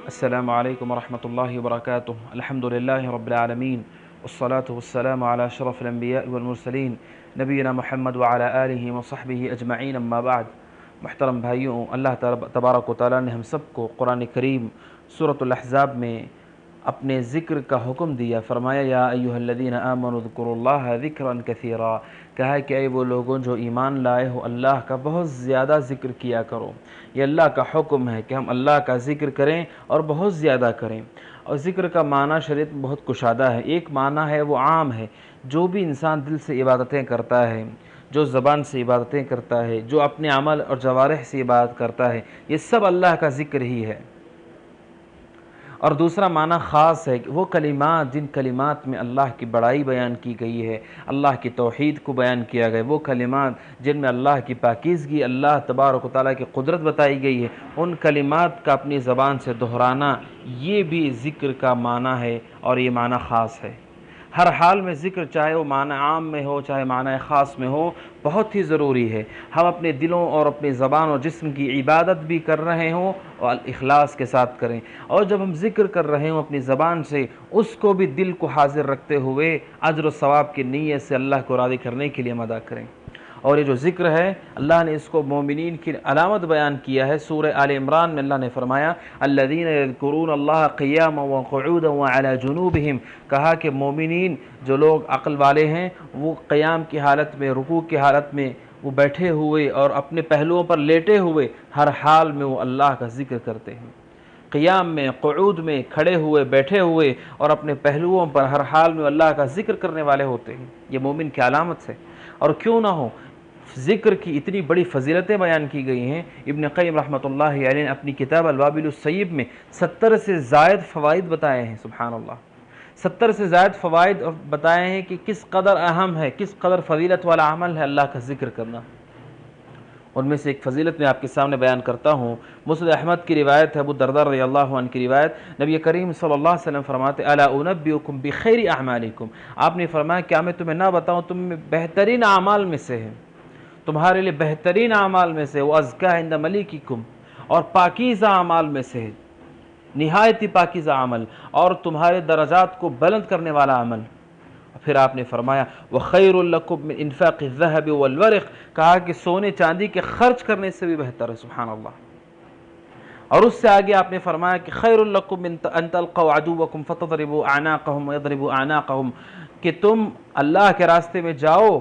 السلام علیکم ورحمۃ اللہ وبرکاتہ۔ الحمد للہ رب العالمین والصلاة والسلام علی اشرف الانبیاء والمرسلین نبینا محمد وعلی آلہ وصحبہ اجمعین، اما بعد۔ محترم بھائیوں، اللہ تبارک و تعالیٰ نے ہم سب کو قرآن کریم سورۃ الاحزاب میں اپنے ذکر کا حکم دیا، فرمایا یا ایھا الذین آمنوا اذکروا اللہ ذکرا کثیرا، کہا کہ اے وہ لوگوں جو ایمان لائے ہو، اللہ کا بہت زیادہ ذکر کیا کرو۔ یہ اللہ کا حکم ہے کہ ہم اللہ کا ذکر کریں اور بہت زیادہ کریں۔ اور ذکر کا معنی شریعت میں بہت کشادہ ہے۔ ایک معنی ہے وہ عام ہے، جو بھی انسان دل سے عبادتیں کرتا ہے، جو زبان سے عبادتیں کرتا ہے، جو اپنے عمل اور جوارح سے عبادت کرتا ہے، یہ سب اللہ کا ذکر ہی ہے۔ اور دوسرا معنی خاص ہے کہ وہ کلمات جن کلمات میں اللہ کی بڑائی بیان کی گئی ہے، اللہ کی توحید کو بیان کیا گیا، وہ کلمات جن میں اللہ کی پاکیزگی، اللہ تبارک و تعالیٰ کی قدرت بتائی گئی ہے، ان کلمات کا اپنی زبان سے دہرانا، یہ بھی ذکر کا معنی ہے اور یہ معنی خاص ہے۔ ہر حال میں ذکر، چاہے وہ معنی عام میں ہو چاہے معنی خاص میں ہو، بہت ہی ضروری ہے۔ ہم اپنے دلوں اور اپنی زبان اور جسم کی عبادت بھی کر رہے ہوں اور اخلاص کے ساتھ کریں، اور جب ہم ذکر کر رہے ہوں اپنی زبان سے، اس کو بھی دل کو حاضر رکھتے ہوئے اجر و ثواب کی نیت سے اللہ کو راضی کرنے کے لیے ہم ادا کریں۔ اور یہ جو ذکر ہے، اللہ نے اس کو مومنین کی علامت بیان کیا ہے۔ سورہ آل عمران میں اللہ نے فرمایا الذین یذکرون اللہ قیاما وقعودا وعلی جنوبہم، کہا کہ مومنین جو لوگ عقل والے ہیں، وہ قیام کی حالت میں، رکوع کی حالت میں، وہ بیٹھے ہوئے اور اپنے پہلوؤں پر لیٹے ہوئے، ہر حال میں وہ اللہ کا ذکر کرتے ہیں۔ قیام میں، قعود میں، کھڑے ہوئے، بیٹھے ہوئے اور اپنے پہلوؤں پر ہر حال میں اللہ کا ذکر کرنے والے ہوتے ہیں۔ یہ مومن کی علامت ہے۔ اور کیوں نہ ہو، ذکر کی اتنی بڑی فضیلتیں بیان کی گئی ہیں۔ ابن قیم رحمۃ اللہ علیہ نے اپنی کتاب الوابل الصیب میں 70 سے زائد فوائد بتائے ہیں۔ سبحان اللہ، 70 سے زائد فوائد بتائے ہیں کہ کس قدر اہم ہے، کس قدر فضیلت والا عمل ہے اللہ کا ذکر کرنا۔ ان میں سے ایک فضیلت میں آپ کے سامنے بیان کرتا ہوں۔ مسند احمد کی روایت ہے، ابو الدرداء رضی اللہ عنہ کی روایت، نبی کریم صلی اللہ علیہ وسلم فرماتے الا انبئکم بخیر اعمالکم، آپ نے فرمایا کیا میں تمہیں نہ بتاؤں تم میں بہترین اعمال میں سے ہے، تمہارے لیے بہترین اعمال میں سے، وازکا عند ملیککم، اور پاکیزہ اعمال میں سے، نہایت ہی پاکیزہ عمل اور تمہارے درجات کو بلند کرنے والا عمل۔ پھر آپ نے فرمایا وَخَيْرٌ لَكُمْ مِنْ إِنفَاقِ الذَّهَبِ وَالْوَرِقِ، کہا کہ سونے چاندی کے خرچ کرنے سے بھی بہتر ہے۔ سبحان اللہ۔ اور اس سے آگے آپ نے فرمایا کہ خَيْرٌ لَكُمْ مِنْ أَن تَلْقَوْا عَدُوَّكُمْ فَتَضْرِبُوا أَعْنَاقَهُمْ وَيَضْرِبُوا أَعْنَاقَهُمْ، کہ تم اللہ کے راستے میں جاؤ،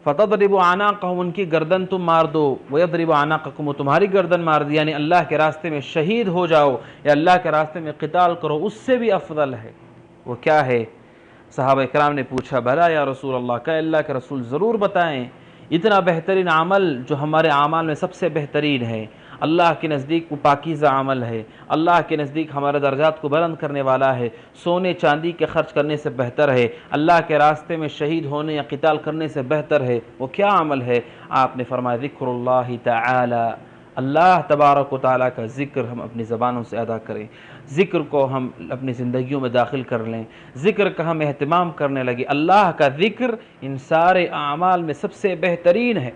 فَتَضْرِبُوا أَعْنَاقَهُمْ، ان کی گردن تم مار دو، وَيَضْرِبُوا أَعْنَاقَكُمْ، تمہاری گردن مار دی، یعنی اللہ کے راستے میں شہید ہو جاؤ یا اللہ کے راستے میں قتال کرو، اس سے بھی افضل ہے۔ وہ کیا ہے؟ صحابہ کرام نے پوچھا بھلا یا رسول اللہ، کہ اللہ کے رسول ضرور بتائیں، اتنا بہترین عمل جو ہمارے اعمال میں سب سے بہترین ہے، اللہ کے نزدیک وہ پاکیزہ عمل ہے، اللہ کے نزدیک ہمارے درجات کو بلند کرنے والا ہے، سونے چاندی کے خرچ کرنے سے بہتر ہے، اللہ کے راستے میں شہید ہونے یا قتال کرنے سے بہتر ہے، وہ کیا عمل ہے؟ آپ نے فرمایا ذکر اللہ تعالی، اللہ تبارک و تعالیٰ کا ذکر ہم اپنی زبانوں سے ادا کریں، ذکر کو ہم اپنی زندگیوں میں داخل کر لیں، ذکر کا ہم اہتمام کرنے لگے۔ اللہ کا ذکر ان سارے اعمال میں سب سے بہترین ہے۔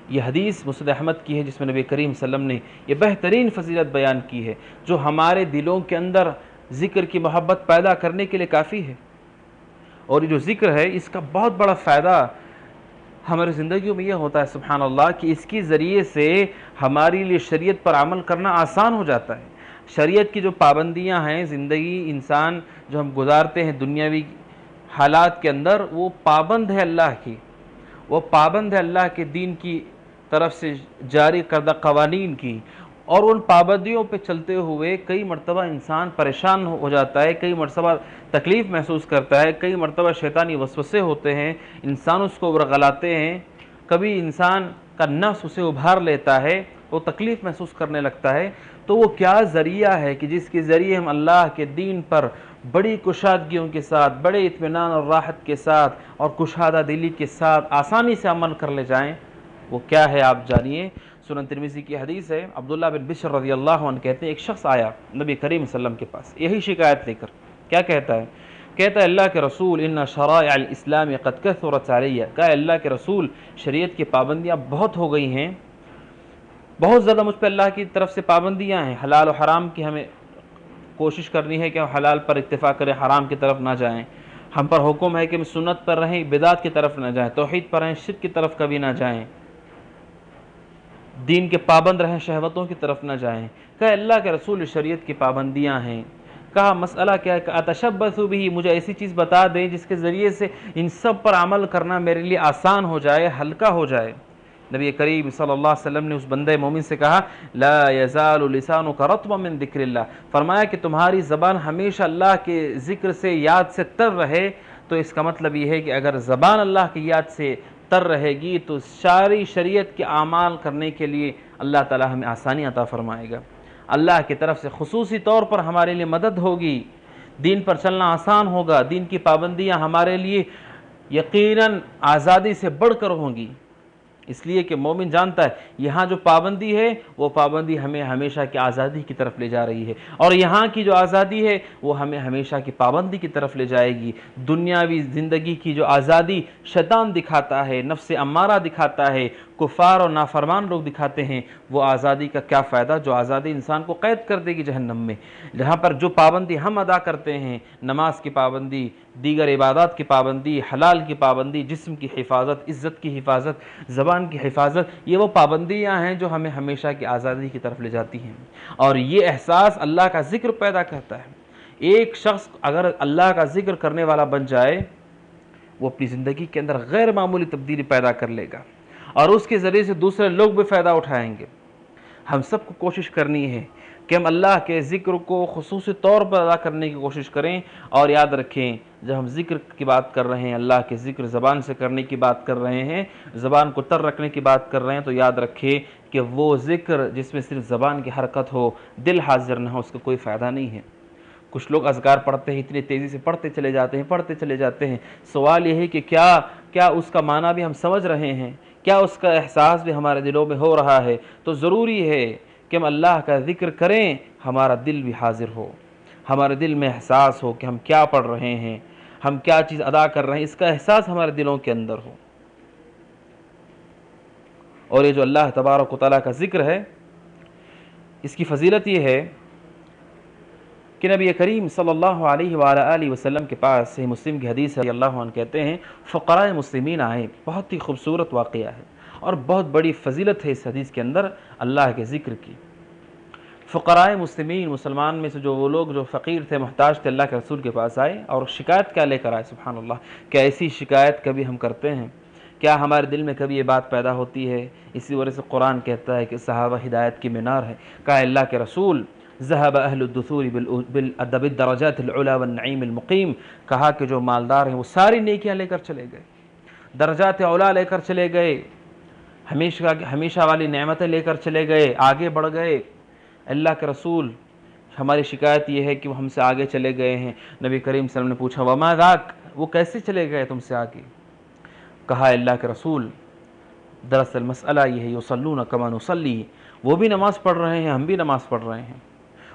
یہ حدیث مسند احمد کی ہے، جس میں نبی کریم صلی اللہ علیہ وسلم نے یہ بہترین فضیلت بیان کی ہے، جو ہمارے دلوں کے اندر ذکر کی محبت پیدا کرنے کے لیے کافی ہے۔ اور یہ جو ذکر ہے، اس کا بہت بڑا فائدہ ہماری زندگیوں میں یہ ہوتا ہے سبحان اللہ، کہ اس کے ذریعے سے ہمارے لیے شریعت پر عمل کرنا آسان ہو جاتا ہے۔ شریعت کی جو پابندیاں ہیں، زندگی انسان جو ہم گزارتے ہیں دنیاوی حالات کے اندر، وہ پابند ہے اللہ کی، وہ پابند ہے اللہ کے دین کی طرف سے جاری کردہ قوانین کی، اور ان پابندیوں پہ چلتے ہوئے کئی مرتبہ انسان پریشان ہو جاتا ہے، کئی مرتبہ تکلیف محسوس کرتا ہے، کئی مرتبہ شیطانی وسوسے ہوتے ہیں، انسان اس کو ورغلاتے ہیں، کبھی انسان کا نفس اسے ابھار لیتا ہے، وہ تکلیف محسوس کرنے لگتا ہے۔ تو وہ کیا ذریعہ ہے کہ جس کے ذریعے ہم اللہ کے دین پر بڑی کشادگیوں کے ساتھ، بڑے اطمینان اور راحت کے ساتھ اور کشادہ دلی کے ساتھ آسانی سے عمل کر لے جائیں؟ وہ کیا ہے آپ جانیے۔ سنن ترمذی کی حدیث ہے، عبداللہ بن بشر رضی اللہ عنہ کہتے ہیں ایک شخص آیا نبی کریم صلی اللہ علیہ وسلم کے پاس یہی شکایت لے کر، کیا کہتا ہے؟ کہتا ہے اللہ کے رسول ان شرائع الاسلام قد کثرت علیہ، کہا اللہ کے رسول شریعت کی پابندیاں بہت ہو گئی ہیں، بہت زیادہ مجھ پہ اللہ کی طرف سے پابندیاں ہیں، حلال و حرام کی ہمیں کوشش کرنی ہے کہ ہم حلال پر اتفاق کریں، حرام کی طرف نہ جائیں۔ ہم پر حکم ہے کہ ہم سنت پر رہیں، بدعت کی طرف نہ جائیں، توحید پر رہیں، شرک کی طرف کبھی نہ جائیں، دین کے پابند رہیں، شہوتوں کی طرف نہ جائیں۔ کہ اللہ کے رسول شریعت کی پابندیاں ہیں۔ کہا مسئلہ کیا ہے کہ اتشبث بھی، مجھے ایسی چیز بتا دیں جس کے ذریعے سے ان سب پر عمل کرنا میرے لیے آسان ہو جائے، ہلکا ہو جائے۔ نبی کریم صلی اللہ علیہ وسلم نے اس بندے مومن سے کہا لا یزال لسانک رطبا من ذکر اللہ، فرمایا کہ تمہاری زبان ہمیشہ اللہ کے ذکر سے، یاد سے تر رہے۔ تو اس کا مطلب یہ ہے کہ اگر زبان اللہ کی یاد سے تر رہے گی تو ساری شریعت کے اعمال کرنے کے لیے اللہ تعالی ہمیں آسانی عطا فرمائے گا، اللہ کی طرف سے خصوصی طور پر ہمارے لیے مدد ہوگی، دین پر چلنا آسان ہوگا، دین کی پابندیاں ہمارے لیے یقیناً آزادی سے بڑھ کر ہوں گی۔ اس لیے کہ مومن جانتا ہے یہاں جو پابندی ہے وہ پابندی ہمیں ہمیشہ کی آزادی کی طرف لے جا رہی ہے، اور یہاں کی جو آزادی ہے وہ ہمیں ہمیشہ کی پابندی کی طرف لے جائے گی۔ دنیاوی زندگی کی جو آزادی شیطان دکھاتا ہے، نفس امارہ دکھاتا ہے، کفار اور نافرمان لوگ دکھاتے ہیں، وہ آزادی کا کیا فائدہ جو آزادی انسان کو قید کر دے گی جہنم میں۔ جہاں پر جو پابندی ہم ادا کرتے ہیں، نماز کی پابندی، دیگر عبادات کی پابندی، حلال کی پابندی، جسم کی حفاظت، عزت کی حفاظت، زبان کی حفاظت، یہ وہ پابندیاں ہیں جو ہمیں ہمیشہ کی آزادی کی طرف لے جاتی ہیں، اور یہ احساس اللہ کا ذکر پیدا کرتا ہے۔ ایک شخص اگر اللہ کا ذکر کرنے والا بن جائے وہ اپنی زندگی کے اندر غیر معمولی تبدیلی پیدا کر لے گا، اور اس کے ذریعے سے دوسرے لوگ بھی فائدہ اٹھائیں گے۔ ہم سب کو کوشش کرنی ہے کہ ہم اللہ کے ذکر کو خصوصی طور پر ادا کرنے کی کوشش کریں، اور یاد رکھیں جب ہم ذکر کی بات کر رہے ہیں، اللہ کے ذکر زبان سے کرنے کی بات کر رہے ہیں، زبان کو تر رکھنے کی بات کر رہے ہیں، تو یاد رکھیں کہ وہ ذکر جس میں صرف زبان کی حرکت ہو، دل حاضر نہ ہو، اس کا کوئی فائدہ نہیں ہے۔ کچھ لوگ اذکار پڑھتے ہیں، اتنی تیزی سے پڑھتے چلے جاتے ہیں، سوال یہ ہے کہ کیا اس کا معنی بھی ہم سمجھ رہے ہیں، کیا اس کا احساس بھی ہمارے دلوں میں ہو رہا ہے؟ تو ضروری ہے کہ ہم اللہ کا ذکر کریں، ہمارا دل بھی حاضر ہو، ہمارے دل میں احساس ہو کہ ہم کیا پڑھ رہے ہیں، ہم کیا چیز ادا کر رہے ہیں، اس کا احساس ہمارے دلوں کے اندر ہو۔ اور یہ جو اللہ تبارک و تعالیٰ کا ذکر ہے، اس کی فضیلت یہ ہے کہ نبی کریم صلی اللہ علیہ وآلہ وسلم کے پاس صحیح مسلم کی حدیث ہے، اللہ عنہ کہتے ہیں فقراء مسلمین آئے، بہت ہی خوبصورت واقعہ ہے اور بہت بڑی فضیلت ہے اس حدیث کے اندر اللہ کے ذکر کی۔ فقراء مسلمین، مسلمان میں سے جو وہ لوگ جو فقیر تھے، محتاج تھے، اللہ کے رسول کے پاس آئے اور شکایت کیا لے کر آئے؟ سبحان اللہ، کیا ایسی شکایت کبھی ہم کرتے ہیں؟ کیا ہمارے دل میں کبھی یہ بات پیدا ہوتی ہے؟ اسی وجہ سے قرآن کہتا ہے کہ صحابہ ہدایت کی مینار ہے۔ کہا اللہ کے رسول ذهب اہل الدثور بالدرجات العلا والنعیم المقیم، کہا کہ جو مالدار ہیں وہ ساری نیکیاں لے کر چلے گئے، درجات اولا لے کر چلے گئے، ہمیشہ والی نعمتیں لے کر چلے گئے، آگے بڑھ گئے۔ اللہ کے رسول ہماری شکایت یہ ہے کہ وہ ہم سے آگے چلے گئے ہیں۔ نبی کریم صلی اللہ علیہ وسلم نے پوچھا وما ذاک، وہ کیسے چلے گئے تم سے آگے؟ کہا اللہ کے رسول دراصل مسئلہ یہ ہے یصلون کما نصلی، وہ بھی نماز پڑھ رہے ہیں، ہم بھی نماز پڑھ رہے ہیں،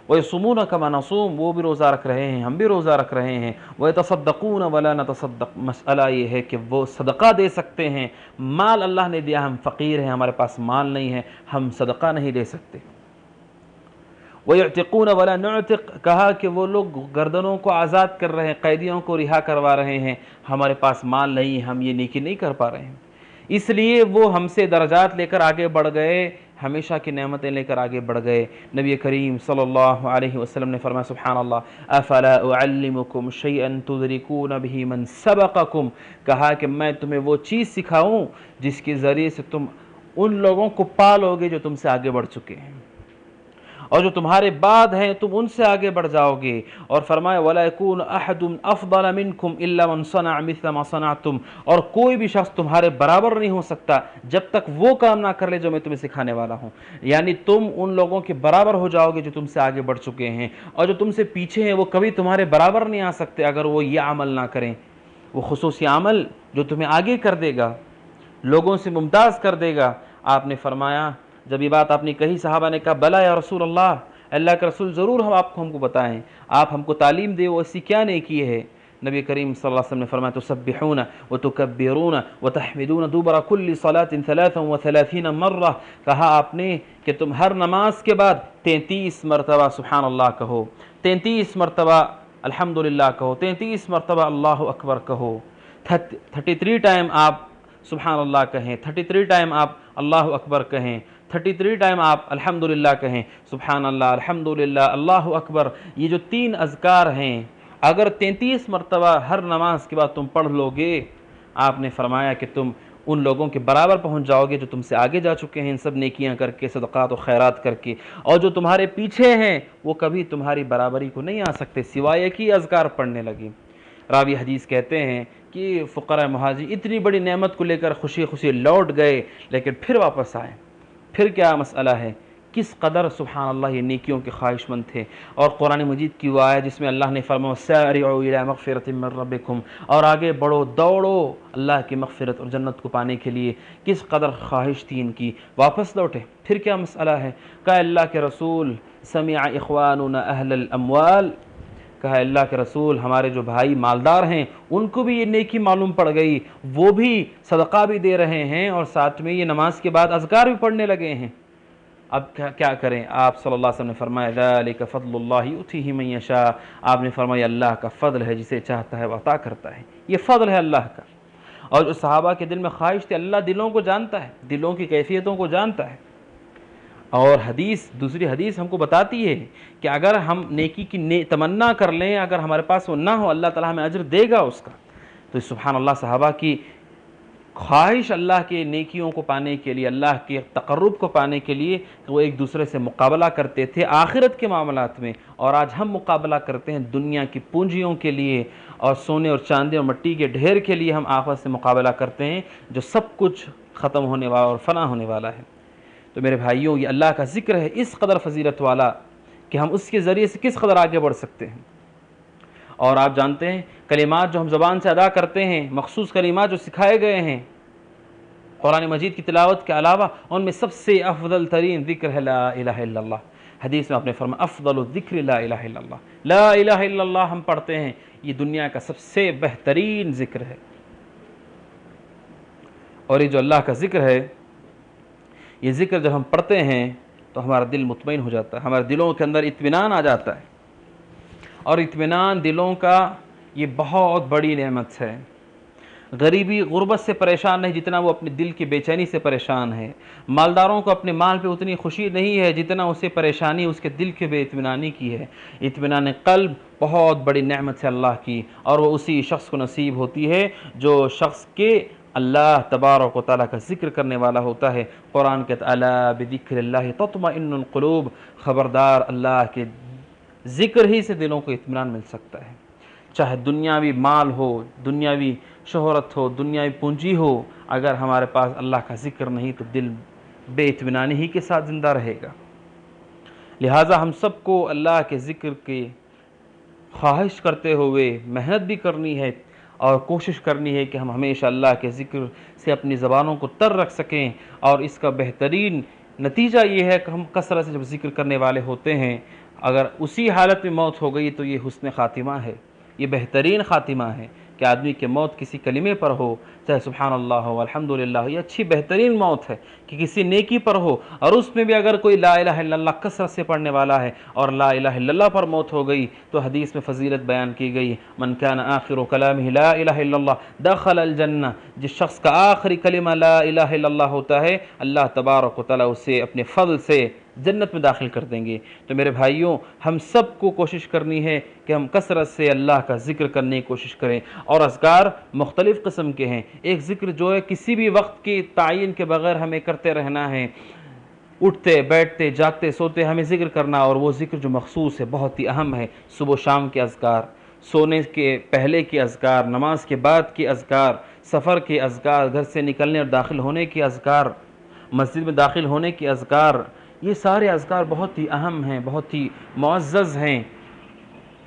وَيَصُومُونَ كَمَا نَصُومُ، وہ بھی روزہ رکھ رہے ہیں، ہم بھی روزہ رکھ رہے ہیں، وَيَتَصَدَّقُونَ وَلَا نَتَصَدَّقُ، مسئلہ یہ ہے کہ وہ صدقہ دے سکتے ہیں، مال اللہ نے دیا، ہم فقیر ہیں، ہمارے پاس مال نہیں ہے، ہم صدقہ نہیں دے سکتے۔ وَيُعْتِقُونَ وَلَا نُعْتِقُ، کہا کہ وہ لوگ گردنوں کو آزاد کر رہے ہیں، قیدیوں کو رہا کروا رہے ہیں، ہمارے پاس مال نہیں ہے، ہم یہ نیکی نہیں کر پا رہے ہیں، اس لیے وہ ہم سے درجات لے کر آگے بڑھ گئے، ہمیشہ کی نعمتیں لے کر آگے بڑھ گئے۔ نبی کریم صلی اللہ علیہ وسلم نے فرمایا سبحان اللہ افلا اعلمکم شیئا تدرکون به من سبقکم، کہا کہ میں تمہیں وہ چیز سکھاؤں جس کے ذریعے سے تم ان لوگوں کو پالو گے جو تم سے آگے بڑھ چکے ہیں، اور جو تمہارے بعد ہیں تم ان سے آگے بڑھ جاؤ گے۔ اور فرمایا وَلَا يَكُونُ أَحَدٌ أَفْضَلَ مِنْكُمْ إِلَّا مَنْ صَنَعَ مِثْلَ مَا صَنَعْتُمْ، اور کوئی بھی شخص تمہارے برابر نہیں ہو سکتا جب تک وہ کام نہ کر لے جو میں تمہیں سکھانے والا ہوں، یعنی تم ان لوگوں کے برابر ہو جاؤ گے جو تم سے آگے بڑھ چکے ہیں، اور جو تم سے پیچھے ہیں وہ کبھی تمہارے برابر نہیں آ سکتے اگر وہ یہ عمل نہ کریں، وہ خصوصی عمل جو تمہیں آگے کر دے گا، لوگوں سے ممتاز کر دے گا۔ آپ نے فرمایا جب یہ بات آپ نے کہی، صحابہ نے کہا بلا یا رسول اللہ، اللہ کے رسول ضرور ہم کو بتائیں، آپ ہم کو تعلیم دے وہ ایسی کیا نیکی ہے نبی کریم صلی اللہ علیہ وسلم نے فرمایا تسبحون وتکبرون وتحمدون دبر کل صلاۃ 33 مرہ، کہا آپ نے کہ تم ہر نماز کے بعد 33 مرتبہ سبحان اللہ کہو، 33 مرتبہ الحمدللہ کہو، 33 مرتبہ اللہ اکبر کہو، 33 ٹائم آپ سبحان اللہ کہیں، 33 ٹائم آپ اللہ اکبر کہیں، 33 ٹائم آپ الحمدللہ کہیں، سبحان اللہ، الحمدللہ، اللہ اکبر۔ یہ جو 3 اذکار ہیں اگر 33 مرتبہ ہر نماز کے بعد تم پڑھ لو گے، آپ نے فرمایا کہ تم ان لوگوں کے برابر پہنچ جاؤ گے جو تم سے آگے جا چکے ہیں ان سب نیکیاں کر کے، صدقات و خیرات کر کے، اور جو تمہارے پیچھے ہیں وہ کبھی تمہاری برابری کو نہیں آ سکتے سوائے کہ اذکار پڑھنے لگے۔ راوی حدیث کہتے ہیں کہ فقراء مہاجرین اتنی بڑی نعمت کو لے کر خوشی خوشی لوٹ گئے، لیکن پھر واپس آئے۔ پھر کیا مسئلہ ہے؟ کس قدر سبحان اللہ یہ نیکیوں کے خواہش مند تھے۔ اور قرآن مجید کی وہ آیت جس میں اللہ نے فرمایا سارعوا الی مغفرۃ من ربکم، اور آگے بڑھو، دوڑو اللہ کی مغفرت اور جنت کو پانے کے لیے، کس قدر خواہش تھی ان کی، واپس لوٹے۔ پھر کیا مسئلہ ہے؟ کہا اللہ کے رسول سمع اخواننا اہل الاموال، کہا اللہ کے رسول ہمارے جو بھائی مالدار ہیں ان کو بھی یہ نیکی معلوم پڑ گئی، وہ بھی صدقہ بھی دے رہے ہیں اور ساتھ میں یہ نماز کے بعد اذکار بھی پڑھنے لگے ہیں۔ اب کیا کریں؟ آپ صلی اللہ علیہ وسلم نے فرمایا ذالک فضل اللہ یؤتیہ من یشاء، آپ نے فرمایا اللہ کا فضل ہے، جسے چاہتا ہے وہ عطا کرتا ہے، یہ فضل ہے اللہ کا۔ اور جو صحابہ کے دل میں خواہش تھی، اللہ دلوں کو جانتا ہے، دلوں کی کیفیتوں کو جانتا ہے۔ اور دوسری حدیث ہم کو بتاتی ہے کہ اگر ہم نیکی کی تمنا کر لیں، اگر ہمارے پاس وہ نہ ہو، اللہ تعالیٰ ہمیں اجر دے گا اس کا۔ تو سبحان اللہ، صحابہ کی خواہش اللہ کے نیکیوں کو پانے کے لیے، اللہ کے تقرب کو پانے کے لیے، وہ ایک دوسرے سے مقابلہ کرتے تھے آخرت کے معاملات میں، اور آج ہم مقابلہ کرتے ہیں دنیا کی پونجیوں کے لیے اور سونے اور چاندی اور مٹی کے ڈھیر کے لیے ہم آخرت سے مقابلہ کرتے ہیں جو سب کچھ ختم ہونے والا اور فنا ہونے والا ہے۔ تو میرے بھائیوں، یہ اللہ کا ذکر ہے اس قدر فضیلت والا کہ ہم اس کے ذریعے سے کس قدر آگے بڑھ سکتے ہیں۔ اور آپ جانتے ہیں کلمات جو ہم زبان سے ادا کرتے ہیں، مخصوص کلمات جو سکھائے گئے ہیں قرآن مجید کی تلاوت کے علاوہ، ان میں سب سے افضل ترین ذکر ہے لا الہ الا اللہ۔ حدیث میں آپ نے فرمایا افضل الذکر لا الہ الا اللہ، لا الہ الا اللہ ہم پڑھتے ہیں، یہ دنیا کا سب سے بہترین ذکر ہے۔ اور یہ جو اللہ کا ذکر ہے، یہ ذکر جب ہم پڑھتے ہیں تو ہمارا دل مطمئن ہو جاتا ہے، ہمارے دلوں کے اندر اطمینان آ جاتا ہے، اور اطمینان دلوں کا یہ بہت بڑی نعمت ہے۔ غریبی غربت سے پریشان نہیں جتنا وہ اپنے دل کی بے چینی سے پریشان ہے، مالداروں کو اپنے مال پہ اتنی خوشی نہیں ہے جتنا اسے پریشانی اس کے دل کے بے اطمینانی کی ہے۔ اطمینان قلب بہت بڑی نعمت ہے اللہ کی، اور وہ اسی شخص کو نصیب ہوتی ہے جو شخص کے اللہ تبارک و تعالیٰ کا ذکر کرنے والا ہوتا ہے۔ قرآن کہتا ہے الا بذکر اللہ تطمئن القلوب، خبردار اللہ کے ذکر ہی سے دلوں کو اطمینان مل سکتا ہے۔ چاہے دنیاوی مال ہو، دنیاوی شہرت ہو، دنیاوی پونجی ہو، اگر ہمارے پاس اللہ کا ذکر نہیں تو دل بے اطمینانی ہی کے ساتھ زندہ رہے گا۔ لہٰذا ہم سب کو اللہ کے ذکر کی خواہش کرتے ہوئے محنت بھی کرنی ہے اور کوشش کرنی ہے کہ ہم ہمیشہ اللہ کے ذکر سے اپنی زبانوں کو تر رکھ سکیں، اور اس کا بہترین نتیجہ یہ ہے کہ ہم کثرت سے جب ذکر کرنے والے ہوتے ہیں، اگر اسی حالت میں موت ہو گئی تو یہ حسن خاتمہ ہے، یہ بہترین خاتمہ ہے کہ آدمی کی موت کسی کلمے پر ہو، چاہے سبحان اللہ ہو، الحمدللہ ہو، یہ اچھی بہترین موت ہے کہ کسی نیکی پر ہو، اور اس میں بھی اگر کوئی لا الہ الا اللہ کثرت سے پڑھنے والا ہے اور لا الہ الا اللہ پر موت ہو گئی تو حدیث میں فضیلت بیان کی گئی من کان آخر کلامہ لا الہ الا اللہ دخل الجنہ، جس شخص کا آخری کلمہ لا الہ الا اللہ ہوتا ہے اللہ تبارک و تعالیٰ اسے اپنے فضل سے جنت میں داخل کر دیں گے۔ تو میرے بھائیوں، ہم سب کو کوشش کرنی ہے کہ ہم کثرت سے اللہ کا ذکر کرنے کی کوشش کریں، اور اذکار مختلف قسم کے ہیں۔ ایک ذکر جو ہے کسی بھی وقت کی تعین کے بغیر ہمیں کرتے رہنا ہے، اٹھتے بیٹھتے جاگتے سوتے ہمیں ذکر کرنا، اور وہ ذکر جو مخصوص ہے بہت ہی اہم ہے۔ صبح و شام کے اذکار، سونے کے پہلے کے اذکار، نماز کے بعد کے اذکار، سفر کے اذکار، گھر سے نکلنے اور داخل ہونے کے اذکار، مسجد میں داخل ہونے کے اذکار، یہ سارے اذکار بہت ہی اہم ہیں، بہت ہی معزز ہیں۔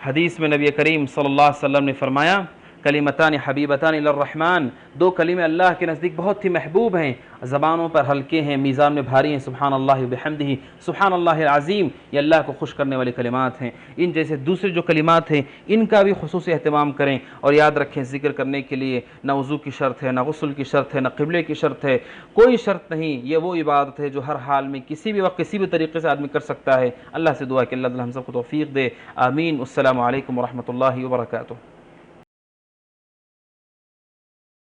حدیث میں نبی کریم صلی اللہ علیہ وسلم نے فرمایا کلمتان حبیبتان الرحمن، دو کلمے اللہ کے نزدیک بہت ہی محبوب ہیں، زبانوں پر ہلکے ہیں، میزان میں بھاری ہیں، سبحان اللہ وبحمدہ، سبحان اللہ العظیم، یہ اللہ کو خوش کرنے والے کلمات ہیں۔ ان جیسے دوسرے جو کلمات ہیں ان کا بھی خصوصی اہتمام کریں، اور یاد رکھیں ذکر کرنے کے لیے نہ وضو کی شرط ہے، نہ غسل کی شرط ہے، نہ قبلے کی شرط ہے، کوئی شرط نہیں، یہ وہ عبادت ہے جو ہر حال میں کسی بھی وقت کسی بھی طریقے سے آدمی کر سکتا ہے۔ اللہ سے دعا کہ اللہ تعالی ہم سب کو توفیق دے، آمین۔ السلام علیکم ورحمۃ اللہ وبرکاتہ۔